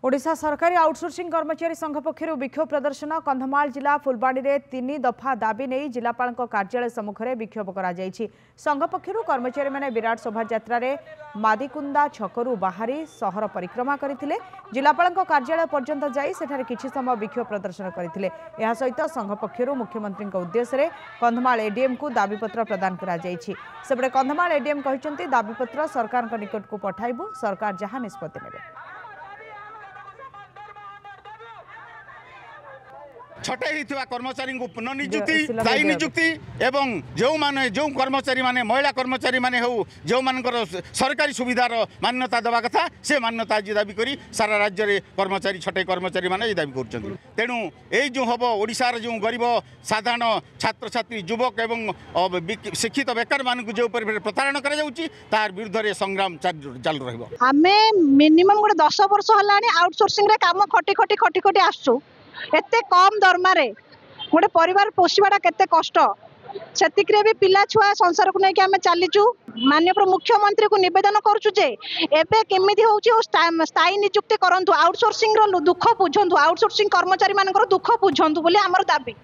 ओडिशा सरकारी आउटसोर्सिंग कर्मचारी संघ पक्षर विक्षोभ प्रदर्शन कंधमाल जिला फुलबाणी में 3 दफा दाबी नहीं जिलापाल कार्यालय सम्मुखें विक्षोभ संघ पक्षर कर्मचारी मैंने विराट शोभा मादिकुंदा छकरू बाहरी सहर परिक्रमा करते जिलापाल कार्यालय पर्यंत जाई सेठारे किछि समय विक्षोभ प्रदर्शन करते सहित संघ पक्षर मुख्यमंत्री उद्देश्य कंधमाल एडीएम को दाबीपत्र प्रदान करपटे कंधमाल एडीएम कहते दाबीपत्र सरकार निकट को पठाइबु सरकार जहां निष्पत्ति नेबे। छटाई कर्मचारी को पुनर्निजुक्ति दायी निजुक्ति एवं जो कर्मचारी माने महिला कर्मचारी माने हो जो मानकर सरकारी सुविधार मान्यता देवा कथा से मान्यता आज दाबी करी सारा राज्य में कर्मचारी छटाई कर्मचारी माने दाबी कर तेणु यही जो हम ओडिशार जो गरीब साधारण छात्र छात्री युवक एवं शिक्षित बेकार मान जो प्रतारण कर विरुद्ध में संग्राम चालू रमे मिनिमम गोटे 10 वर्ष है आउटसोर्सिंग रे काम खटी खटी खटी खटी आसु एते कम दरमारे गोटे परिवार पोषवाटा केते कष्ट सेतिकरे भी पिला छुआ संसार को लेकिन आम चलीचु माननीय मुख्यमंत्री को निवेदन करुचु जे एबे केमिति होउची स्थायी नियुक्ति करंतु आउटसोर्सिंग रो दुख बुझंतु आउटसोर्सिंग कर्मचारी मानकर दुख बुझंतु बोली हमर दाबी।